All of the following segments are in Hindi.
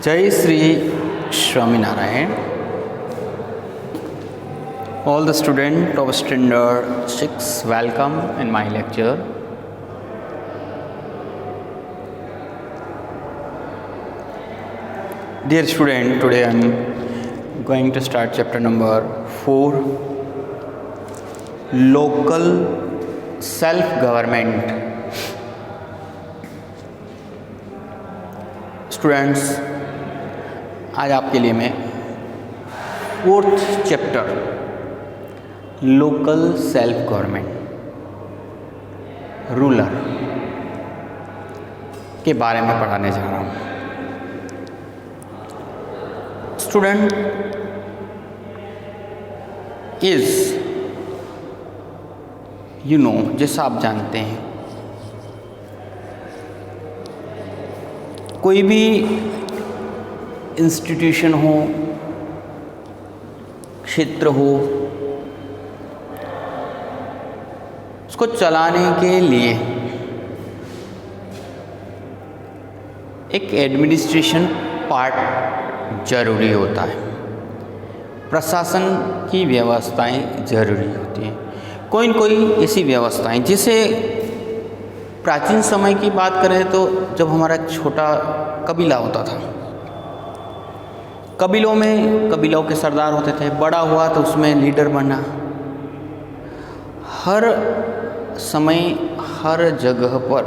Jai Sri Swaminarayan. All the students of standard 6, welcome in my lecture. Dear student, today I am going to start chapter number 4, Local Self-Government. Students, आज आपके लिए मैं 4th chapter local self government rural के बारे में पढ़ाने जा रहा हूँ। स्टूडेंट इज जैसा आप जानते हैं, कोई भी इंस्टीट्यूशन हो, क्षेत्र हो, उसको चलाने के लिए एक एडमिनिस्ट्रेशन पार्ट जरूरी होता है, प्रशासन की व्यवस्थाएं जरूरी होती हैं। कोई न कोई ऐसी व्यवस्थाएं, जैसे प्राचीन समय की बात करें तो जब हमारा छोटा कबीला होता था, कबीलों में कबीलों के सरदार होते थे, बड़ा हुआ तो उसमें लीडर बना। हर समय हर जगह पर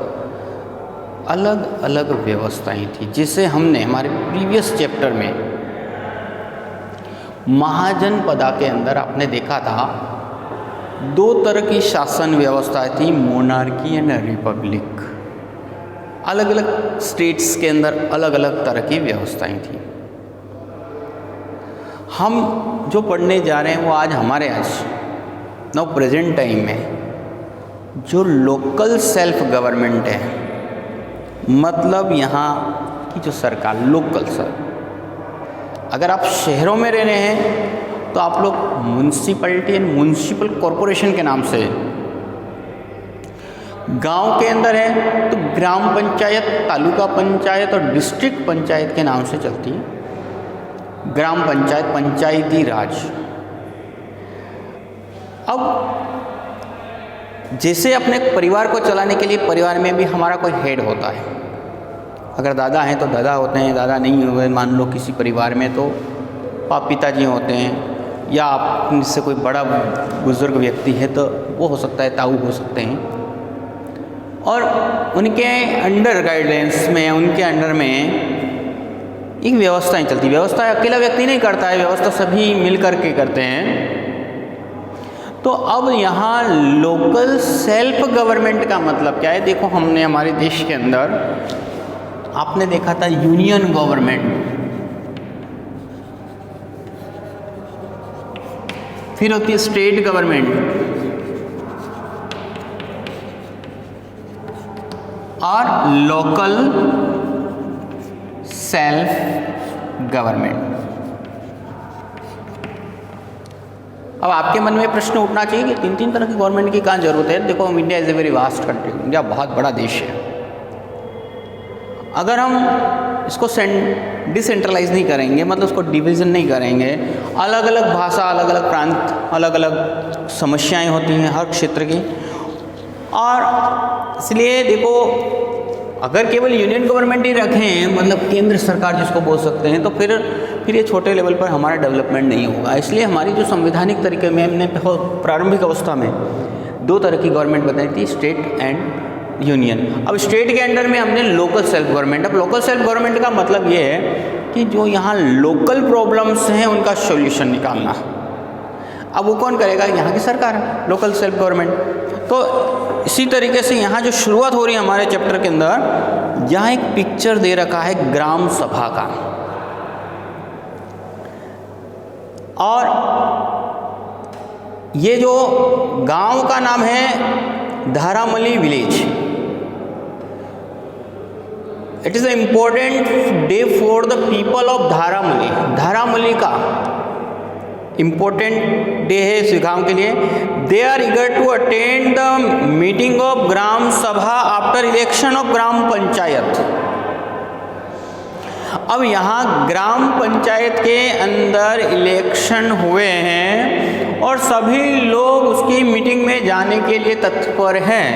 अलग अलग व्यवस्थाएं थी। जिसे हमने हमारे प्रीवियस चैप्टर में महाजनपदा के अंदर आपने देखा था, 2 तरह की शासन व्यवस्था थी, मोनार्की एंड रिपब्लिक। अलग अलग स्टेट्स के अंदर अलग अलग तरह की व्यवस्थाएं थी। हम जो पढ़ने जा रहे हैं वो आज नाउ प्रेजेंट टाइम में जो लोकल सेल्फ गवर्नमेंट है, मतलब यहाँ की जो सरकार लोकल सर, अगर आप शहरों में रह रहे हैं तो आप लोग म्यूनसिपैलिटी एंड म्यूनसिपल कॉरपोरेशन के नाम से, गांव के अंदर है तो ग्राम पंचायत, तालुका पंचायत और डिस्ट्रिक्ट पंचायत के नाम से चलती है। ग्राम पंचायत, पंचायती राज। अब जैसे अपने परिवार को चलाने के लिए परिवार में भी हमारा कोई हेड होता है। अगर दादा हैं तो दादा होते हैं, दादा नहीं हुए मान लो किसी परिवार में तो पिताजी होते हैं, या आप से कोई बड़ा बुजुर्ग व्यक्ति है तो वो हो सकता है ताऊ हो सकते हैं। और उनके अंडर गाइडेंस में, उनके अंडर में एक व्यवस्थाएं चलती। व्यवस्था अकेला व्यक्ति नहीं करता है, व्यवस्था सभी मिल कर के करते हैं। तो अब यहाँ लोकल सेल्फ गवर्नमेंट का मतलब क्या है? देखो, हमने हमारे देश के अंदर आपने देखा था यूनियन गवर्नमेंट, फिर होती है स्टेट गवर्नमेंट और लोकल सेल्फ गवर्नमेंट। अब आपके मन में प्रश्न उठना चाहिए कि 3 तरह की गवर्नमेंट की कहाँ जरूरत है? देखो, India is a very vast country, India बहुत बड़ा देश है। अगर हम इसको डिसेंट्रलाइज नहीं करेंगे, मतलब उसको डिवीज़न नहीं करेंगे, अलग अलग भाषा, अलग अलग प्रांत, अलग अलग समस्याएं होती हैं हर क्षेत्र की। और इसलिए देखो, अगर केवल यूनियन गवर्नमेंट ही रखें, मतलब केंद्र सरकार जिसको बोल सकते हैं, तो फिर ये छोटे लेवल पर हमारा डेवलपमेंट नहीं होगा। इसलिए हमारी जो संवैधानिक तरीके में हमने प्रारंभिक अवस्था में 2 तरह की गवर्नमेंट बनाई थी, स्टेट एंड यूनियन। अब स्टेट के अंडर में हमने लोकल सेल्फ गवर्नमेंट। अब लोकल सेल्फ गवर्नमेंट का मतलब ये है कि जो यहाँ लोकल प्रॉब्लम्स हैं उनका सॉल्यूशन निकालना। अब वो कौन करेगा? यहाँ की सरकार, लोकल सेल्फ गवर्नमेंट। तो इसी तरीके से यहाँ जो शुरुआत हो रही है हमारे चैप्टर के अंदर, यहाँ एक पिक्चर दे रखा है ग्राम सभा का, और ये जो गांव का नाम है Dharamali village. It is a important day for the people of Dharamali. Dharamali का इम्पोर्टेंट डे है इस गांव के लिए। They are eager to attend the meeting of gram sabha after election of gram panchayat. अब यहाँ ग्राम पंचायत के अंदर इलेक्शन हुए हैं और सभी लोग उसकी मीटिंग में जाने के लिए तत्पर हैं।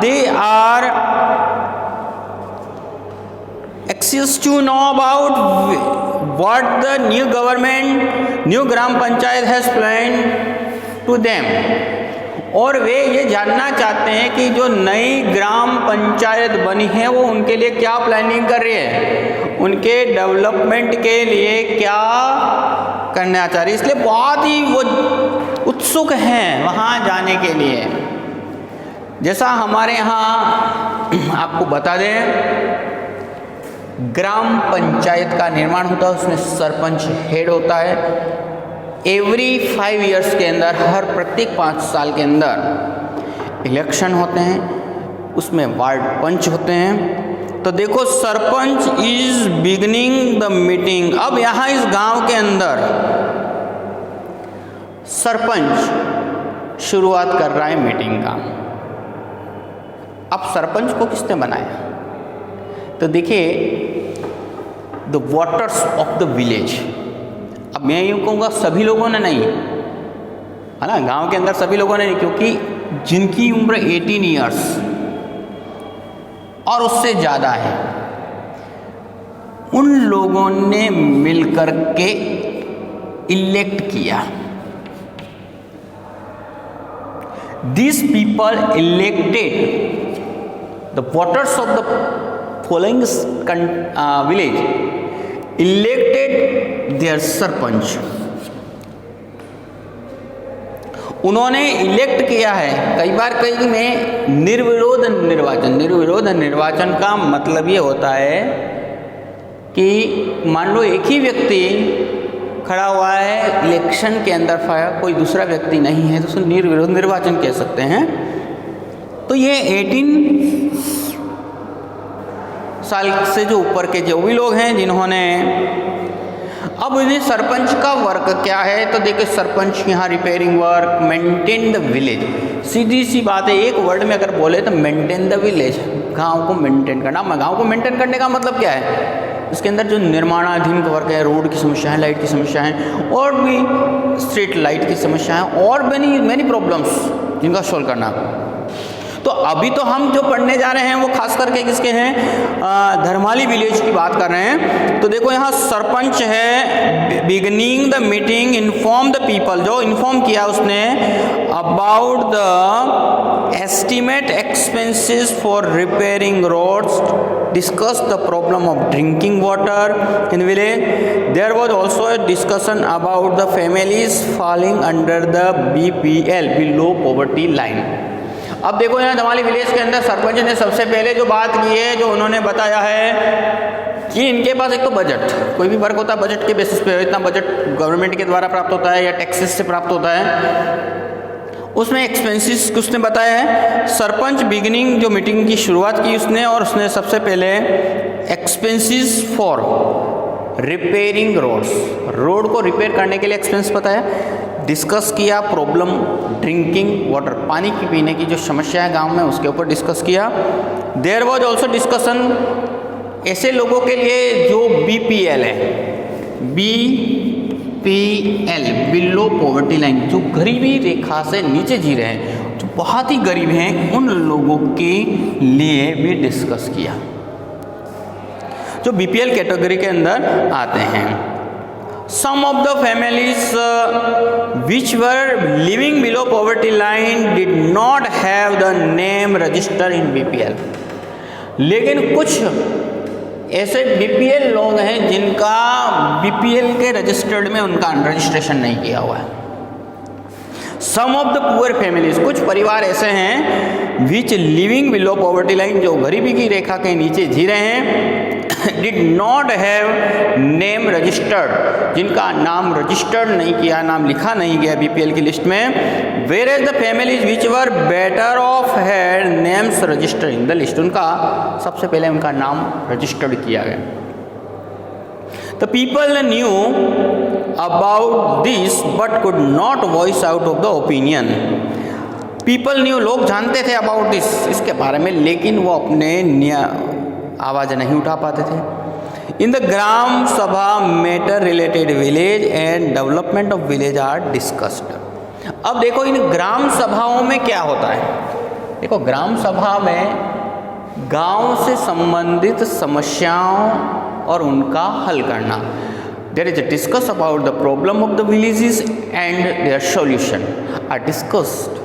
they are anxious to know about what the new gram panchayat has planned to them, और वे ये जानना चाहते हैं कि जो नई ग्राम पंचायत बनी है वो उनके लिए क्या प्लानिंग कर रही है, उनके डेवलपमेंट के लिए क्या करना चाह रही है। इसलिए बहुत ही वो उत्सुक हैं वहाँ जाने के लिए। जैसा हमारे यहाँ आपको बता दें, ग्राम पंचायत का निर्माण होता है, उसमें सरपंच हेड होता है। एवरी 5 इयर्स के अंदर, हर प्रत्येक 5 साल के अंदर इलेक्शन होते हैं, उसमें वार्ड पंच होते हैं। तो देखो, sarpanch is beginning the meeting. अब यहाँ इस गांव के अंदर सरपंच शुरुआत कर रहा है मीटिंग का। अब सरपंच को किसने बनाया? तो देखिए, the voters of the village. अब मैं यूँ कहूँगा सभी लोगों ने नहीं, है ना, गांव के अंदर सभी लोगों ने नहीं, क्योंकि जिनकी उम्र 18 इयर्स और उससे ज़्यादा है, उन लोगों ने मिलकर के इलेक्ट किया। These people elected the voters of the following village elected their sarpanch. उन्होंने इलेक्ट किया है। कई बार कई में निर्विरोध निर्वाचन। निर्विरोध निर्वाचन का मतलब ये होता है कि मान लो एक ही व्यक्ति खड़ा हुआ है इलेक्शन के अंदर, कोई दूसरा व्यक्ति नहीं है, तो उसको निर्विरोध निर्वाचन कह सकते हैं। तो ये 18 साल से जो ऊपर के जो भी लोग हैं जिन्होंने, अब इन्हें सरपंच का वर्क क्या है? तो देखिए, सरपंच यहाँ repairing work, maintain the village. सीधी सी बात है, एक वर्ड में अगर बोले तो मेंटेन द विलेज, गांव को मेंटेन करना। गांव को मेंटेन करने का मतलब क्या है? इसके अंदर जो निर्माणाधीन वर्क है, रोड की समस्या है, लाइट की समस्या है, और भी स्ट्रीट लाइट की समस्या है, और मैनी प्रॉब्लम्स जिनका सोल्व करना। तो अभी तो हम जो पढ़ने जा रहे हैं वो खास करके किसके हैं? धर्माली विलेज की बात कर रहे हैं। तो देखो, यहाँ सरपंच है, beginning the meeting, inform the people, जो इन्फॉर्म किया उसने about the estimate expenses for repairing roads, discuss the problem of drinking water in village. There was also a discussion about the families falling under the BPL, below poverty line. अब देखो, यहाँ धमाली विलेज के अंदर सरपंच ने सबसे पहले जो बात की है, जो उन्होंने बताया है कि इनके पास एक तो बजट, कोई भी वर्क होता है बजट के बेसिस पे, इतना बजट गवर्नमेंट के द्वारा प्राप्त होता है या टैक्सेस से प्राप्त होता है। उसमें एक्सपेंसेस उसने बताया है। सरपंच बिगिनिंग जो मीटिंग की शुरुआत की उसने, और उसने सबसे पहले expenses for repairing roads, road को रिपेयर करने के लिए एक्सपेंस बताया। डिस्कस किया प्रॉब्लम ड्रिंकिंग वाटर, पानी की पीने की जो समस्या है गांव में, उसके ऊपर डिस्कस किया। देयर वाज ऑल्सो डिस्कशन ऐसे लोगों के लिए जो BPL है, BPL, बिलो पॉवर्टी लाइन, जो गरीबी रेखा से नीचे जी रहे हैं, जो बहुत ही गरीब हैं, उन लोगों के लिए भी डिस्कस किया, जो BPL कैटेगरी के अंदर आते हैं। Some of the families which were living below poverty line did not have the name registered in BPL. लेकिन कुछ ऐसे BPL लोग हैं जिनका BPL के रजिस्टर्ड में उनका रजिस्ट्रेशन नहीं किया हुआ है। Some of the poor families, कुछ परिवार ऐसे हैं which living below poverty line, जो गरीबी की रेखा के नीचे जी रहे हैं, did not have name registered, जिनका नाम रजिस्टर्ड नहीं किया, नाम लिखा नहीं गया BPL की लिस्ट में। whereas the families which were better off had names registered in the list, उनका सबसे पहले उनका नाम रजिस्टर्ड किया गया। The people knew about this but could not voice out of the opinion. People new, लोग जानते थे अबाउट दिस, इसके बारे में, लेकिन वो अपने आवाज़ नहीं उठा पाते थे। इन the Gram Sabha matter related village and development of village are discussed. अब देखो इन ग्राम सभाओं में क्या होता है, देखो ग्राम सभा में गांव से संबंधित समस्याओं और उनका हल करना, there is a discuss about the problem of the villages and their solution are discussed.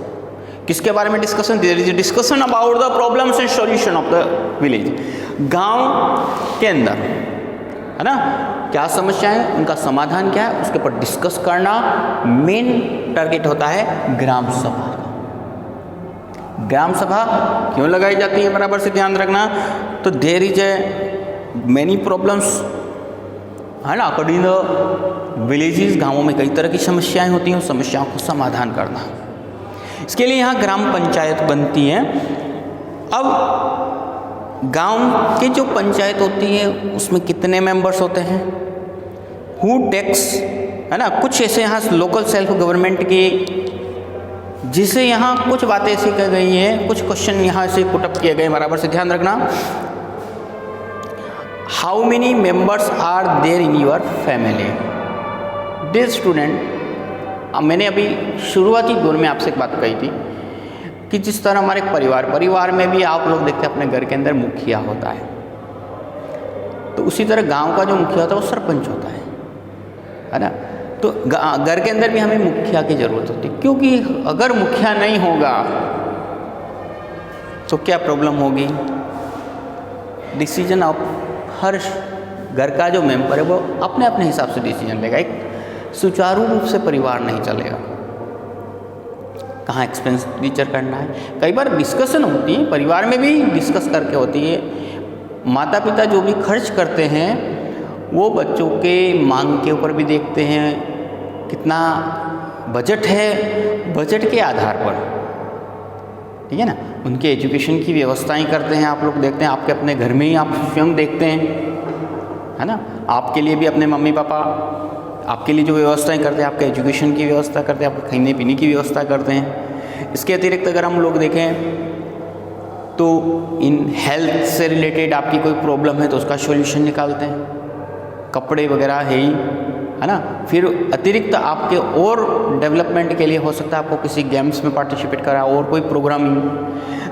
किसके बारे में discussion? There is a discussion about the problems and solution of the village. गांव के अंदर है ना, क्या समस्या है, उनका समाधान क्या है, उसके ऊपर डिस्कस करना मेन टारगेट होता है ग्राम सभा का। ग्राम सभा क्यों लगाई जाती है, बराबर से ध्यान रखना। तो there is a many problems, है ना, अकॉर्डिंग द विलेजेस, गाँवों में कई तरह की समस्याएं होती हैं, उस समस्याओं को समाधान करना। इसके लिए यहाँ ग्राम पंचायत बनती है। अब गांव की जो पंचायत होती है उसमें कितने मेंबर्स होते हैं, हु टेक्स, है ना, कुछ ऐसे यहाँ लोकल सेल्फ गवर्नमेंट की, जिसे यहाँ कुछ बातें ऐसी कही गई हैं, कुछ क्वेश्चन यहाँ से पुटअप किए गए, बराबर से ध्यान रखना। How many members are there in your family? Dear student, मैंने अभी शुरुआती दौर में आपसे एक बात कही थी कि जिस तरह हमारे परिवार में भी आप लोग देखते हैं अपने घर के अंदर मुखिया होता है, तो उसी तरह गांव का जो मुखिया होता है वो सरपंच होता है ना। तो घर के अंदर भी हमें मुखिया की ज़रूरत होती है, क्योंकि अगर मुखिया नहीं होगा तो क्या प्रॉब्लम होगी, डिसीजन ऑफ हर घर का जो मेंबर है वो अपने अपने हिसाब से डिसीजन लेगा, एक सुचारू रूप से परिवार नहीं चलेगा। कहाँ एक्सपेंडिचर करना है, कई बार डिस्कशन होती है, परिवार में भी डिस्कस करके होती है। माता पिता जो भी खर्च करते हैं वो बच्चों के मांग के ऊपर भी देखते हैं, कितना बजट है, बजट के आधार पर, ठीक है ना, उनके एजुकेशन की व्यवस्थाएं करते हैं। आप लोग देखते हैं, आपके अपने घर में ही आप स्वयं देखते हैं, है ना, आपके लिए भी अपने मम्मी पापा आपके लिए जो व्यवस्थाएं करते हैं, आपके एजुकेशन की व्यवस्था करते हैं, आपके खाने पीने की व्यवस्था करते हैं। इसके अतिरिक्त अगर हम लोग देखें तो इन हेल्थ से रिलेटेड आपकी कोई प्रॉब्लम है तो उसका सॉल्यूशन निकालते हैं, कपड़े वगैरह है ही, है ना। फिर अतिरिक्त आपके और डेवलपमेंट के लिए हो सकता है आपको किसी गेम्स में पार्टिसिपेट करा, और कोई प्रोग्रामिंग।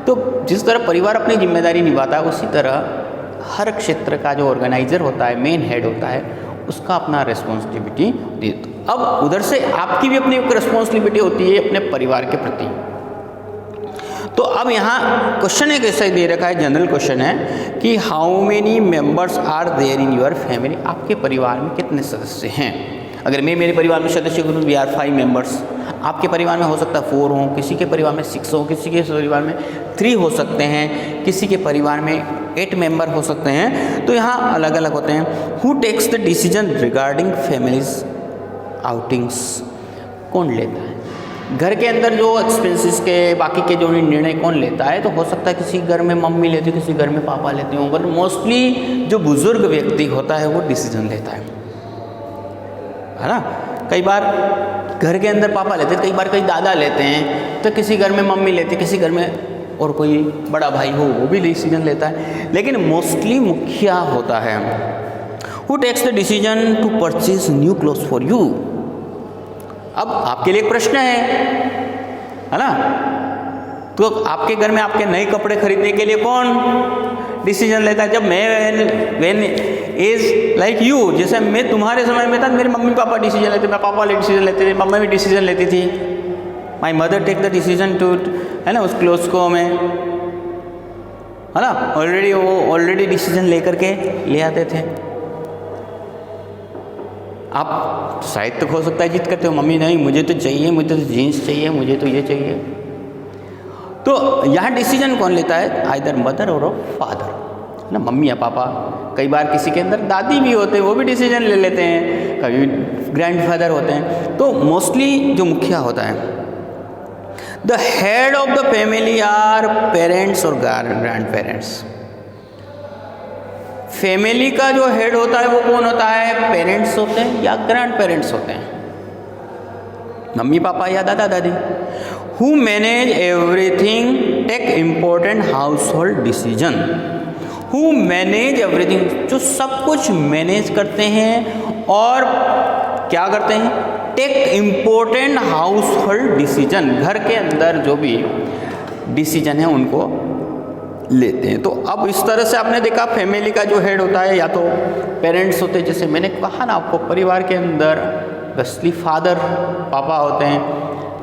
तो जिस तरह परिवार अपनी जिम्मेदारी निभाता है, उसी तरह हर क्षेत्र का जो ऑर्गेनाइजर होता है, मेन हेड होता है, उसका अपना रिस्पॉन्सिबिलिटी दे। अब उधर से आपकी भी अपनी रिस्पॉन्सिबिलिटी होती है अपने परिवार के प्रति। तो अब यहाँ क्वेश्चन एक ऐसा ही दे रखा है, जनरल क्वेश्चन है कि how many members are there in your family? आपके परिवार में कितने सदस्य हैं? अगर मैं मेरे परिवार में सदस्य हूँ, वी आर 5 मेंबर्स। आपके परिवार में हो सकता है 4 हों, किसी के परिवार में 6 हो, किसी के परिवार में 3 हो सकते हैं, किसी के परिवार में 8 मेंबर हो सकते हैं। तो यहाँ अलग अलग होते हैं। Who takes the decision regarding family's outings? कौन लेता है घर के अंदर जो एक्सपेंसेस के, बाकी के जो निर्णय कौन लेता है? तो हो सकता है किसी घर में मम्मी लेती है, किसी घर में पापा लेते हों, बट मोस्टली जो बुजुर्ग व्यक्ति होता है वो डिसीजन लेता है ना। कई बार घर के अंदर पापा लेते हैं, कई बार कई दादा लेते हैं, तो किसी घर में मम्मी लेती है, किसी घर में और कोई बड़ा भाई हो वो भी डिसीजन लेता है, लेकिन मोस्टली मुखिया होता है। Who takes the decision to purchase new clothes for you? अब आपके लिए एक प्रश्न है ना, तो आपके घर में आपके नए कपड़े खरीदने के लिए कौन डिसीजन लेता है? जब मैं व्हेन इज लाइक यू, जैसे मैं तुम्हारे समय में था, मेरे मम्मी पापा डिसीजन लेते, मेरे पापा डिसीजन लेते थे, मम्मी भी डिसीजन लेती थी। My mother take the decision to, है ना, उस क्लोथ्स को मैं, है ना, ऑलरेडी डिसीजन लेकर के ले आते थे। आप शायद तो हो सकता है जिद करते हो, मम्मी नहीं मुझे तो चाहिए, मुझे तो जीन्स चाहिए, मुझे तो ये चाहिए। तो यहाँ डिसीजन कौन लेता है? आइदर मदर और फादर, है ना, मम्मी या पापा। कई बार किसी के अंदर दादी भी होते हैं, वो भी डिसीजन ले लेते हैं, कभी ग्रैंडफादर होते हैं। तो मोस्टली जो मुखिया होता है, the head of the family are parents और ग्रैंड पेरेंट्स। फैमिली का जो हेड होता है वो कौन होता है? पेरेंट्स होते हैं या ग्रैंड पेरेंट्स होते हैं, मम्मी पापा या दादा दादी। Who manage everything, take important household decision. Who manage everything, जो सब कुछ मैनेज करते हैं और क्या करते हैं, take important household decision, घर के अंदर जो भी डिसीजन है उनको लेते हैं। तो अब इस तरह से आपने देखा फैमिली का जो हेड होता है या तो पेरेंट्स होते हैं, जैसे मैंने कहा ना आपको, परिवार के अंदर बेसिकली फादर पापा होते हैं,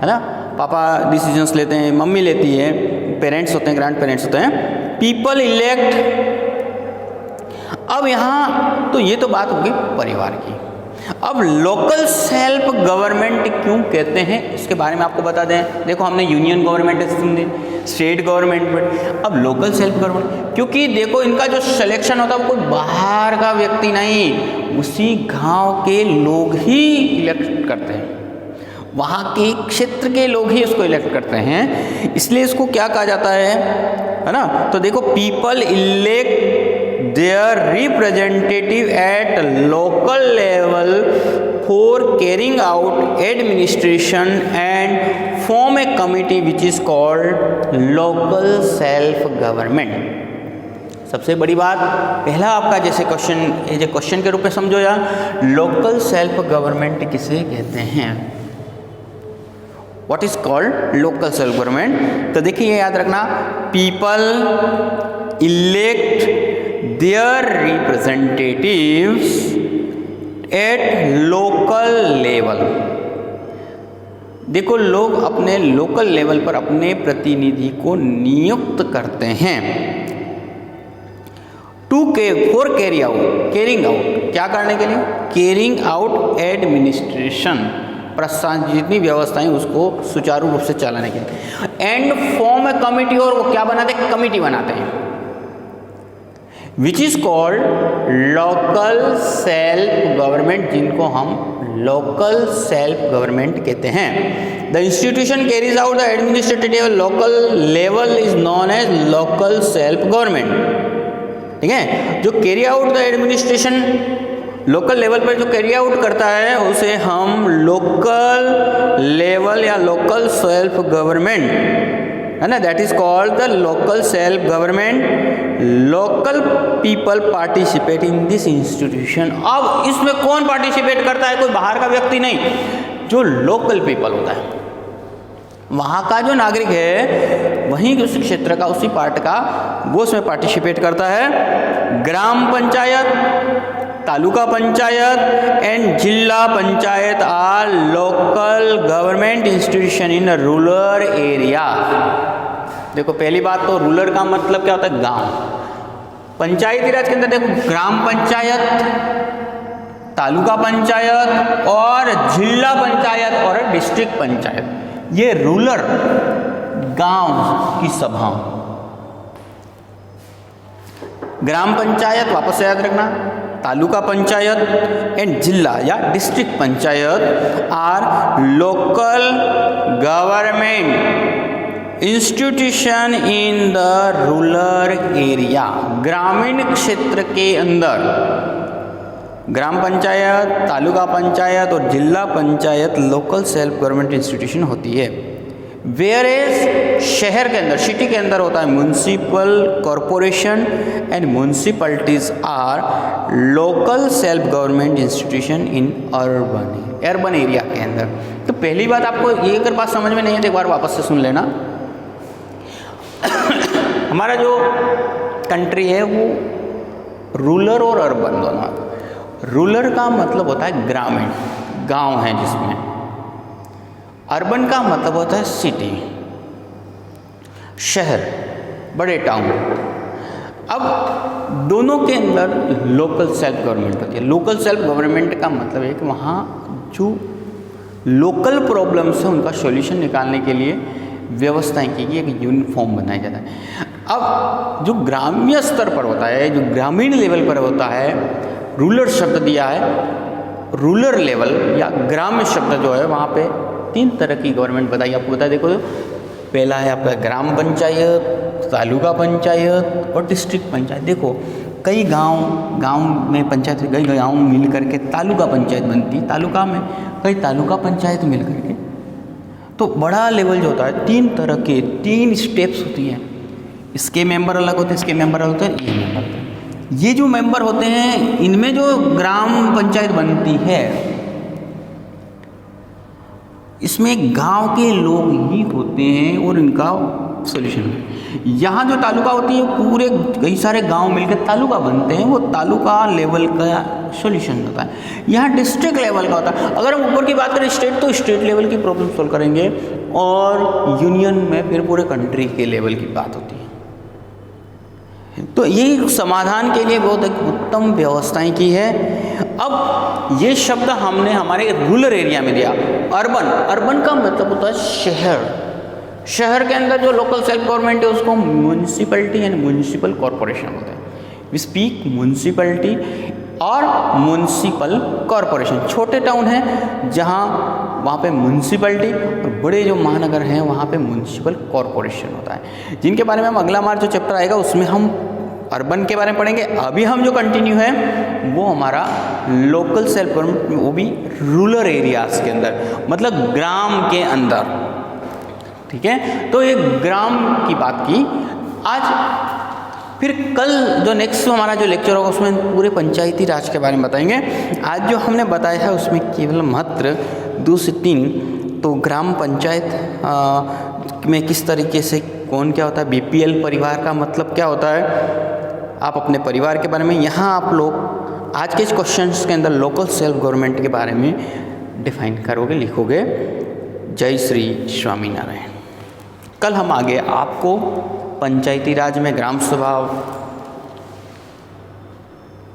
है ना, पापा डिसीजंस लेते हैं, मम्मी लेती है, पेरेंट्स होते हैं, ग्रैंड पेरेंट्स होते हैं, पीपल इलेक्ट। अब यहाँ तो ये तो बात होगी परिवार की। अब लोकल सेल्फ गवर्नमेंट क्यों कहते हैं इसके बारे में आपको बता दें। देखो हमने यूनियन गवर्नमेंट सुनी, स्टेट गवर्नमेंट, अब लोकल सेल्फ गवर्नमेंट, क्योंकि देखो इनका जो सिलेक्शन होता है वो कोई बाहर का व्यक्ति नहीं, उसी गांव के लोग ही इलेक्ट करते हैं, वहाँ के क्षेत्र के लोग ही उसको इलेक्ट करते हैं, इसलिए इसको क्या कहा जाता है ना। तो देखो people elect their representative at local level for carrying out administration and form a committee which is called local self government। सबसे बड़ी बात, पहला आपका जैसे क्वेश्चन के रूप में समझो या, लोकल सेल्फ गवर्नमेंट किसे कहते हैं, what is called local self government. तो देखिए याद रखना, people elect their representatives at local level। देखो लोग अपने लोकल लेवल पर अपने प्रतिनिधि को नियुक्त करते हैं। फॉर कैरिंग आउट, क्या करने के लिए, कैरिंग आउट एडमिनिस्ट्रेशन, प्रशासन जितनी व्यवस्थाएं उसको सुचारू रूप से चलाने के लिए। एंड फॉर्म ए कमिटी, और वो क्या बनाते हैं, कमिटी बनाते हैं, which is called local self government, जिनको हम लोकल सेल्फ गवर्नमेंट कहते हैं। The institution carries out the administrative local level is known as local self government. ठीक है, जो carry out the administration local level पर जो कैरी आउट करता है उसे हम लोकल लेवल या लोकल सेल्फ गवर्नमेंट, है ना, that is called the local self government. Local people participate in this institution. अब इसमें कौन पार्टिसिपेट करता है, कोई बाहर का व्यक्ति नहीं, जो लोकल पीपल होता है, वहाँ का जो नागरिक है, वहीं उस क्षेत्र का, उसी पार्ट का, वो उसमें पार्टिसिपेट करता है। Gram panchayat, taluka panchayat and zila panchayat are local government institution in rural area. देखो पहली बात तो रूरल का मतलब क्या होता है, गांव। पंचायती राज के अंदर देखो ग्राम पंचायत, तालुका पंचायत और जिला पंचायत और डिस्ट्रिक्ट पंचायत, ये रूरल गांव की सभा। ग्राम पंचायत वापस से याद रखना, तालुका पंचायत एंड जिला या district panchayat are local government institution in the rural area. ग्रामीण क्षेत्र के अंदर ग्राम पंचायत, तालुका पंचायत और जिला panchayat local self government institution होती है। वेयर एज शहर के अंदर, सिटी के अंदर होता है municipal corporation and municipalities are local self government institution in urban area के अंदर। तो पहली बात आपको ये अगर बात समझ में नहीं है तो एक बार वापस से सुन लेना। हमारा जो कंट्री है वो रूरल और अर्बन दोनों। रूरल का मतलब होता है ग्रामीण, गांव है जिसमें। अर्बन का मतलब होता है सिटी, शहर, बड़े टाउन। अब दोनों के अंदर लोकल सेल्फ गवर्नमेंट होती है। लोकल सेल्फ गवर्नमेंट का मतलब है कि वहाँ जो लोकल प्रॉब्लम्स हैं उनका सॉल्यूशन निकालने के लिए व्यवस्थाएं की गई, एक यूनिफॉर्म बनाया जाता है। अब जो ग्रामीण स्तर पर होता है, जो ग्रामीण लेवल पर होता है, रूरल शब्द दिया है, रूरल लेवल या ग्राम्य शब्द जो है वहाँ पे 3 तरह की गवर्नमेंट बताइए आपको। बता देखो, पहला है आपका ग्राम पंचायत, तालुका पंचायत और डिस्ट्रिक्ट पंचायत। देखो कई गांव में पंचायत, कई गांव मिल करके तालुका पंचायत बनती है, तालुका में कई तालुका पंचायत मिल करके। तो बड़ा लेवल जो होता है 3 तरह के 3 स्टेप्स होती हैं। इसके मेंबर अलग होते हैं, इसके मेंबर अलग होते हैं, ये मेंबर होते हैं। ये जो मेंबर होते हैं इनमें जो ग्राम पंचायत बनती है इसमें गांव के लोग ही होते हैं और इनका सॉल्यूशन है। यहाँ जो तालुका होती है पूरे कई सारे गांव मिलकर तालुका बनते हैं, वो तालुका लेवल का सॉल्यूशन होता है। यहाँ डिस्ट्रिक्ट लेवल का होता है। अगर हम ऊपर की बात करें स्टेट, तो स्टेट लेवल की प्रॉब्लम सॉल्व करेंगे और यूनियन में फिर पूरे कंट्री के लेवल की बात होती है। तो ये समाधान के लिए बहुत एक उत्तम व्यवस्थाएं की है। अब ये शब्द हमने हमारे रूरल एरिया में दिया। अर्बन, अर्बन का मतलब होता है शहर। शहर के अंदर जो लोकल सेल्फ गवर्नमेंट है उसको म्यूनिसिपैलिटी एंड म्यूनिसिपल कॉरपोरेशन बोलते हैं। वी स्पीक म्यूनिसिपैलिटी और म्यूनिसिपल कॉरपोरेशन। छोटे टाउन हैं जहाँ वहाँ पे म्यूनिसिपैलिटी, और बड़े जो महानगर हैं वहाँ पे म्यूनिसिपल कॉरपोरेशन होता है, जिनके बारे में हम अगला हमारा जो चैप्टर आएगा उसमें हम अर्बन के बारे में पढ़ेंगे। अभी हम जो कंटिन्यू है वो हमारा लोकल सेल्फ गवर्नमेंट, वो भी रूरल एरियाज के अंदर, मतलब ग्राम के अंदर। ठीक है, तो ये ग्राम की बात की आज। फिर कल जो नेक्स्ट हमारा जो लेक्चर होगा उसमें पूरे पंचायती राज के बारे में बताएंगे। आज जो हमने बताया है उसमें केवल मात्र 2 से 3 तो ग्राम पंचायत में किस तरीके से कौन क्या होता है, बीपीएल परिवार का मतलब क्या होता है, आप अपने परिवार के बारे में यहाँ आप लोग आज के इस क्वेश्चंस के अंदर लोकल सेल्फ गवर्नमेंट के बारे में डिफाइन करोगे, लिखोगे। जय श्री स्वामीनारायण। कल हम आगे आपको पंचायती राज में ग्राम सभा